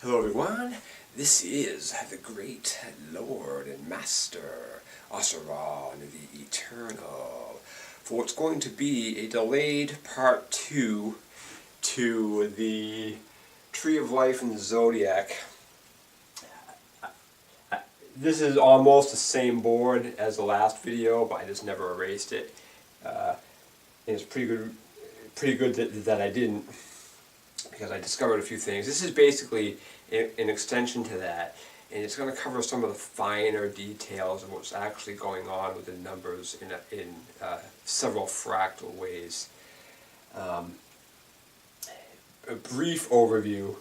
Hello everyone, this is the great Lord and Master, Osiron the Eternal, for what's going to be a delayed part 2 to the Tree of Life in the Zodiac. This is almost the same board as the last video, but I just never erased it. And it's pretty good that I didn't, because I discovered a few things. This is basically an extension to that, and it's going to cover some of the finer details of what's actually going on with the numbers in several fractal ways. A brief overview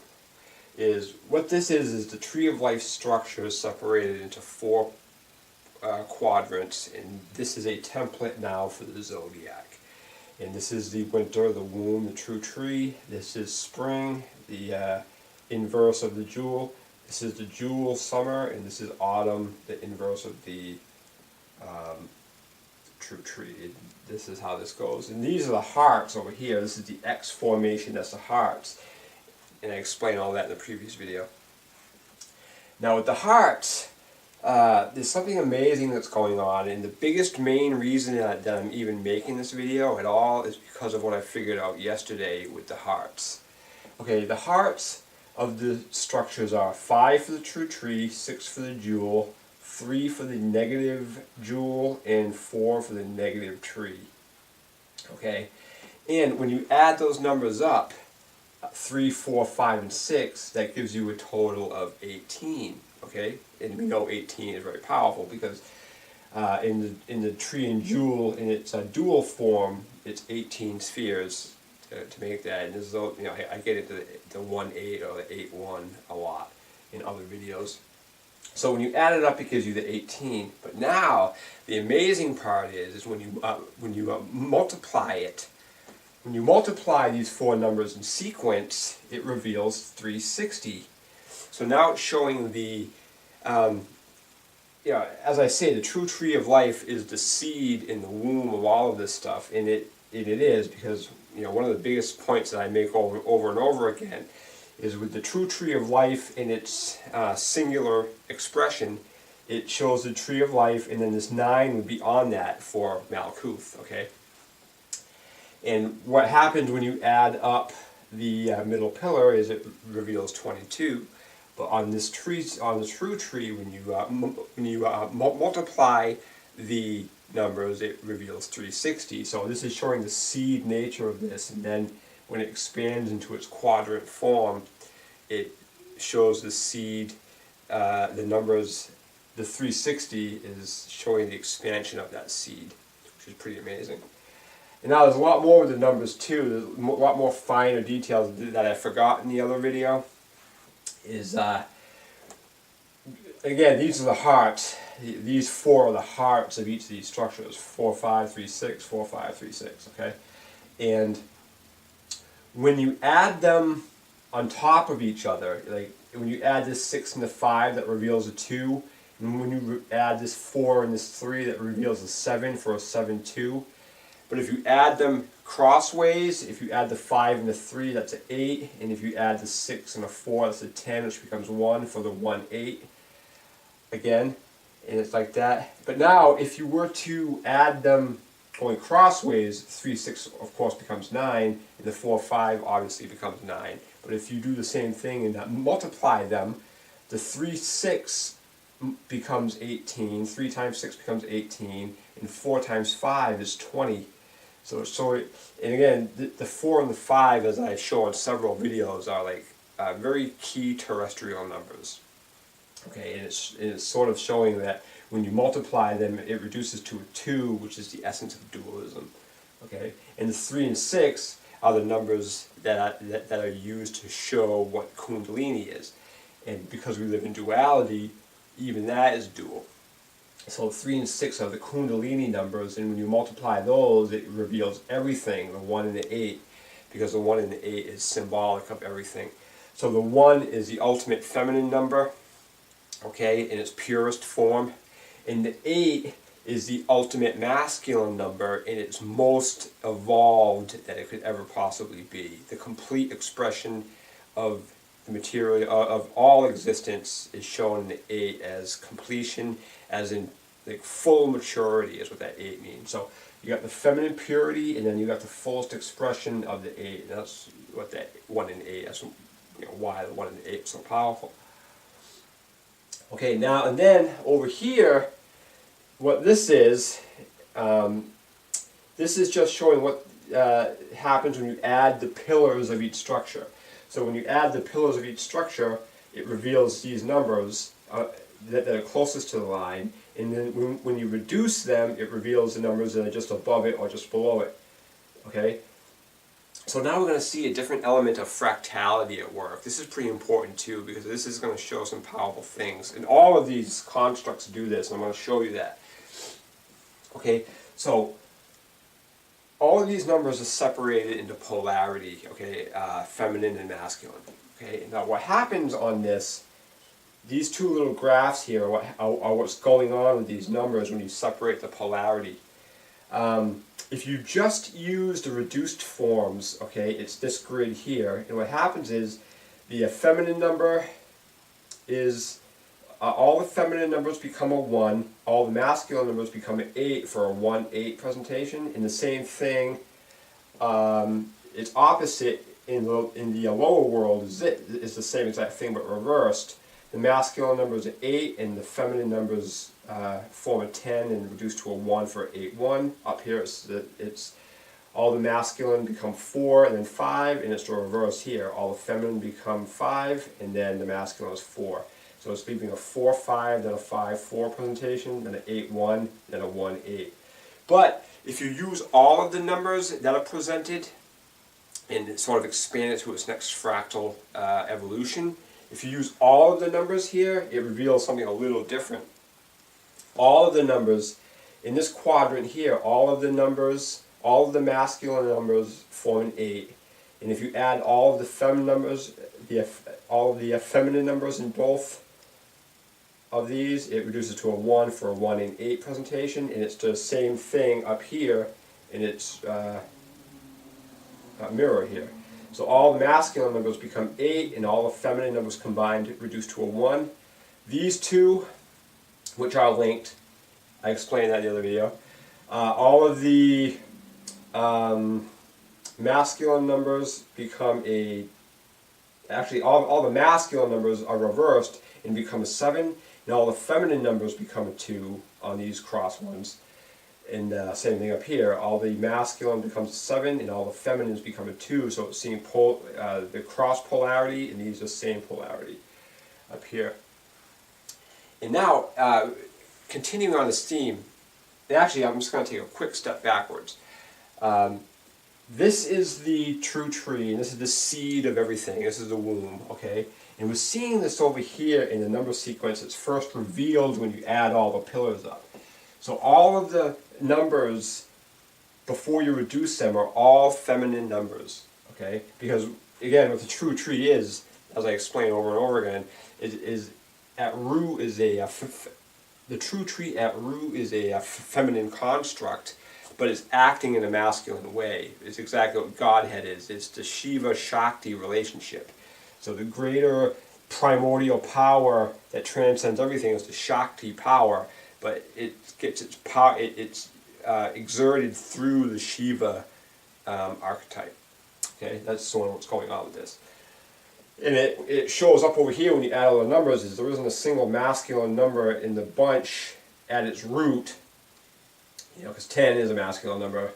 is what this is the Tree of Life structure separated into 4 quadrants, and this is a template now for the Zodiac. And this is the winter, the womb, the true tree. This is spring, the inverse of the jewel. This is the jewel, summer, and this is autumn, the inverse of the true tree. This is how this goes. And these are the hearts over here. This is the X formation, that's the hearts. And I explained all that in the previous video. Now with the hearts, there's something amazing that's going on, and the biggest main reason that I'm even making this video at all is because of what I figured out yesterday with the hearts. Okay, the hearts of the structures are 5 for the true tree, 6 for the jewel, 3 for the negative jewel, and 4 for the negative tree. Okay, and when you add those numbers up, 3, 4, 5, and 6, that gives you a total of 18. Okay, and we know 18 is very powerful because in the tree and jewel, in its dual form, it's 18 spheres to make that. And this is, I get into the 1-8 or the 8-1 a lot in other videos. So when you add it up, it gives you the 18. But now the amazing part is when you multiply it. When you multiply these 4 numbers in sequence, it reveals 360. So now it's showing the, as I say, the true tree of life is the seed in the womb of all of this stuff, and it is because one of the biggest points that I make over and over again is with the true tree of life in its singular expression, it shows the tree of life, and then this 9 would be on that for Malkuth. Okay. And what happens when you add up the middle pillar is it reveals 22. But on this tree, on the true tree, when you multiply the numbers, it reveals 360. So this is showing the seed nature of this, and then when it expands into its quadrant form, it shows the seed, the numbers. The 360 is showing the expansion of that seed, which is pretty amazing. And now there's a lot more with the numbers too. There's a lot more finer details that I forgot in the other video. Again, these are the hearts. These 4 are the hearts of each of these structures. 4, 5, 3, 6, 4, 5, 3, 6. Okay, and when you add them on top of each other, like when you add this 6 and the 5, that reveals a 2, and when you add this 4 and this 3, that reveals a 7 for a 7-2. But if you add them crossways, if you add the 5 and the 3, that's an 8. And if you add the 6 and a 4, that's a 10, which becomes 1 for the 1-8. Again, and it's like that. But now, if you were to add them going crossways, 3, 6, of course, becomes 9. And the 4, 5 obviously becomes 9. But if you do the same thing and multiply them, the 3, 6 becomes 18. 3 times 6 becomes 18. And 4 times 5 is 20. And again, the 4 and the 5, as I show in several videos, are like very key terrestrial numbers. Okay, and it's sort of showing that when you multiply them, it reduces to a 2, which is the essence of dualism. Okay, and the 3 and 6 are the numbers that are used to show what Kundalini is. And because we live in duality, even that is dual. So 3 and 6 are the Kundalini numbers, and when you multiply those, it reveals everything, the 1 and the 8, because the 1 and the 8 is symbolic of everything. So the 1 is the ultimate feminine number, okay, in its purest form, and the 8 is the ultimate masculine number in its most evolved that it could ever possibly be, the complete expression of the material of all existence is shown in the 8 as completion, as in like full maturity is what that 8 means. So you got the feminine purity, and then you got the fullest expression of the 8. And that's what that 1 and 8, that's why the 1 and the 8 is so powerful. Okay, now and then over here, what this is just showing what happens when you add the pillars of each structure. So when you add the pillars of each structure, it reveals these numbers that are closest to the line, and then when you reduce them, it reveals the numbers that are just above it or just below it. Okay? So now we're going to see a different element of fractality at work. This is pretty important too, because this is going to show some powerful things. And all of these constructs do this, and I'm going to show you that. Okay, so all of these numbers are separated into polarity, okay, feminine and masculine. Okay, now what happens on this, these two little graphs here are what's going on with these numbers when you separate the polarity. If you just use the reduced forms, okay, it's this grid here, and what happens is the feminine number is, all the feminine numbers become a 1, all the masculine numbers become an 8 for a 1-8 presentation, and the same thing, it's opposite in the lower world is the same exact thing but reversed. The masculine number is an 8, and the feminine numbers form a 10 and reduce to a 1 for 8-1. Up here it's all the masculine become 4 and then 5, and it's the reverse here. All the feminine become 5, and then the masculine is 4. So it's leaving a 4-5, then a 5-4 presentation, then an 8-1, then a 1-8. But if you use all of the numbers that are presented and sort of expand it to its next fractal evolution, if you use all of the numbers here, it reveals something a little different. All of the numbers in this quadrant here, all of the masculine numbers form an 8. And if you add all of the feminine numbers, all of the feminine numbers in both of these, it reduces to a 1 for a 1-8 presentation, and it's the same thing up here in its mirror here. So all the masculine numbers become 8, and all the feminine numbers combined reduce to a 1. These two, which are linked, I explained that in the other video, all of the masculine numbers become all the masculine numbers are reversed and become a 7, and all the feminine numbers become a 2 on these cross ones. And same thing up here, all the masculine becomes a 7 and all the feminines become a 2, so it's seeing the cross polarity, and these are the same polarity up here. And now, continuing on this theme, actually I'm just going to take a quick step backwards. This is the true tree, and this is the seed of everything. This is the womb, okay? And we're seeing this over here in the number sequence. It's first revealed when you add all the pillars up. So all of the numbers, before you reduce them, are all feminine numbers, okay? Because, again, what the true tree is, as I explain over and over again, the true tree at root is a feminine construct, but it's acting in a masculine way. It's exactly what Godhead is. It's the Shiva-Shakti relationship. So the greater primordial power that transcends everything is the Shakti power, but it gets its power, it's exerted through the Shiva archetype. Okay, that's sort of what's going on with this. And it shows up over here when you add all the numbers, is there isn't a single masculine number in the bunch at its root, because 10 is a masculine number,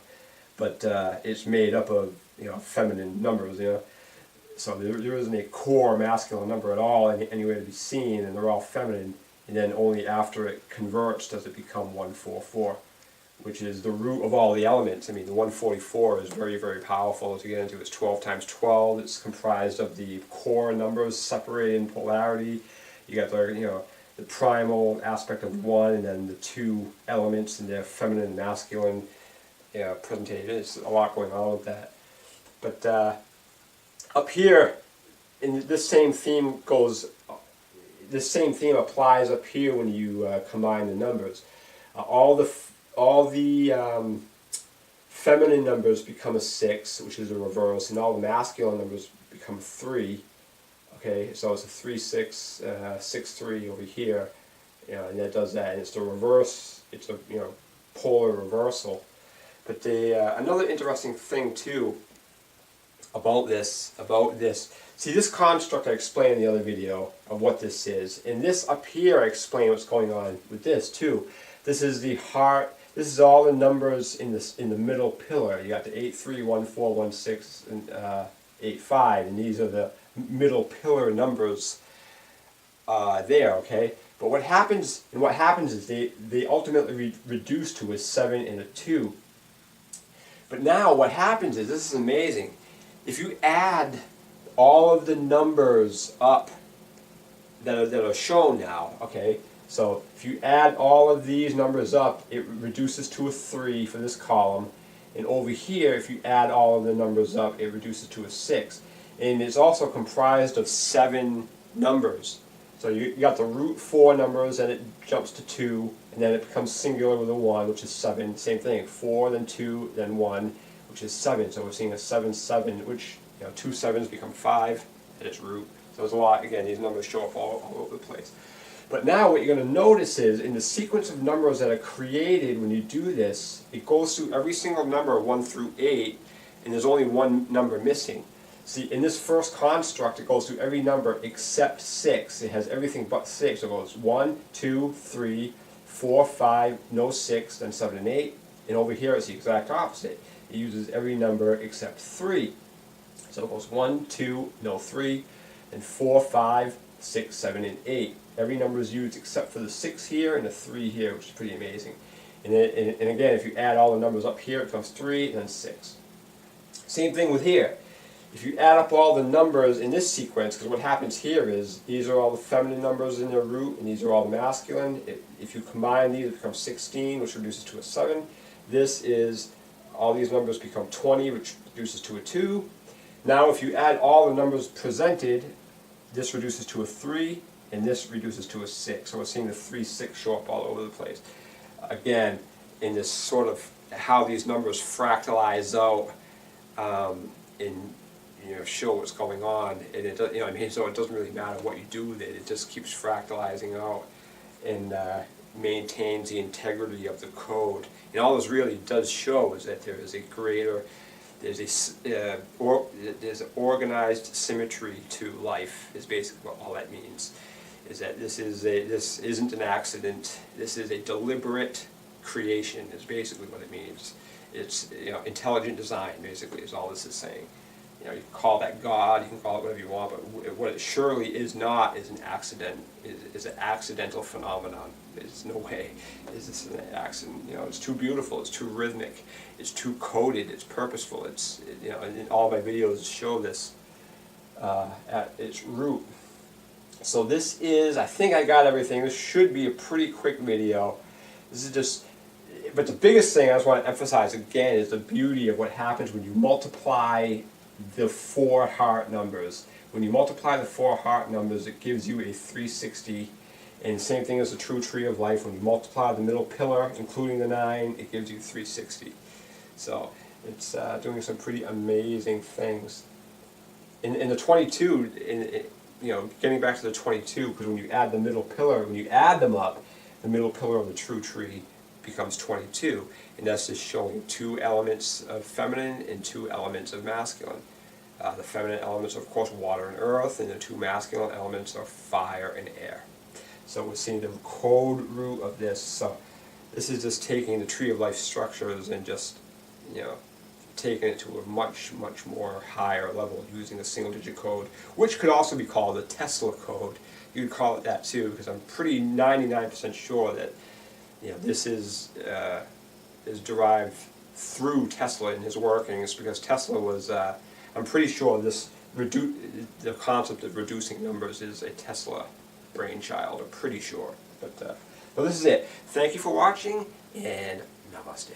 but it's made up of feminine numbers, so there isn't a core masculine number at all anywhere to be seen, and they're all feminine, and then only after it converts does it become 144, which is the root of all the elements. I mean, the 144 is very, very powerful to get into. It's 12 times 12. It's comprised of the core numbers separated in polarity. You got the primal aspect of 1, and then the 2 elements in their feminine and masculine presentation. There's a lot going on with that. But up here, this same theme applies up here when you combine the numbers. All the feminine numbers become a 6, which is a reverse, and all the masculine numbers become 3, Okay, so it's a 3 6 6 3 over here, and that does that, and it's the reverse. It's a polar reversal. But the another interesting thing too about this, see this construct I explained in the other video of what this is, and this up here I explain what's going on with this too. This is the heart. This is all the numbers in the middle pillar. You got the 8 3 1 4 1 6 and 8 5, and these are the middle pillar numbers there. Okay, but what happens is they ultimately reduce to a 7 and a 2. But now what happens is, this is amazing. If you add all of the numbers up that are shown now, okay, so if you add all of these numbers up, it reduces to a 3 for this column. And over here, if you add all of the numbers up, it reduces to a 6. And it's also comprised of 7 numbers. So you got the root 4 numbers, and it jumps to 2, and then it becomes singular with a 1, which is 7. Same thing, 4, then 2, then 1, which is 7. So we're seeing a 7, 7, which, 2 7s become 5 at its root. So there's a lot, again, these numbers show up all over the place. But now what you're going to notice is, in the sequence of numbers that are created when you do this, it goes through every single number 1 through 8, and there's only one number missing. See, in this first construct, it goes through every number except 6. It has everything but 6. It goes 1, 2, 3, 4, 5, no 6, then 7 and 8. And over here it's the exact opposite. It uses every number except 3. So it goes 1, 2, no 3, then 4, 5, 6, 7, and 8. Every number is used except for the 6 here and the 3 here, which is pretty amazing. And again, if you add all the numbers up here, it becomes 3 and then 6. Same thing with here. If you add up all the numbers in this sequence, because what happens here is, these are all the feminine numbers in their root, and these are all the masculine. If you combine these, it becomes 16, which reduces to a 7. This is, all these numbers become 20, which reduces to a 2. Now if you add all the numbers presented, this reduces to a 3, and this reduces to a 6. So we're seeing the 3, 6 show up all over the place. Again, in this sort of how these numbers fractalize out, and show what's going on, and it so it doesn't really matter what you do with it. It just keeps fractalizing out and maintains the integrity of the code. And all this really does show is that there is a greater, there's an organized symmetry to life. Is basically what all that means. Is that this isn't an accident. This is a deliberate creation. Is basically what it means. It's intelligent design. Basically, is all this is saying. You can call that God, you can call it whatever you want, but what it surely is not is an accident, is an accidental phenomenon. There's no way is this an accident. It's too beautiful, it's too rhythmic, it's too coded, it's purposeful. It's and all my videos show this at its root. So this is, I think I got everything. This should be a pretty quick video. This is just, but the biggest thing I just want to emphasize again is the beauty of what happens when you multiply the 4 heart numbers. When you multiply the 4 heart numbers, it gives you a 360, and same thing as the true tree of life. When you multiply the middle pillar, including the 9, it gives you 360. So it's doing some pretty amazing things. In the 22, getting back to the 22, because when you add the middle pillar, when you add them up, the middle pillar of the true tree becomes 22, and that's just showing 2 elements of feminine and 2 elements of masculine. The feminine elements are, of course, water and earth, and the 2 masculine elements are fire and air. So we're seeing the code root of this. So this is just taking the tree of life structures and just, taking it to a much, much more higher level using a single-digit code, which could also be called the Tesla code. You could call it that too, because I'm pretty 99% sure that this is derived through Tesla and his workings, because Tesla was, I'm pretty sure the concept of reducing numbers is a Tesla brainchild. I'm pretty sure. But this is it. Thank you for watching, and namaste.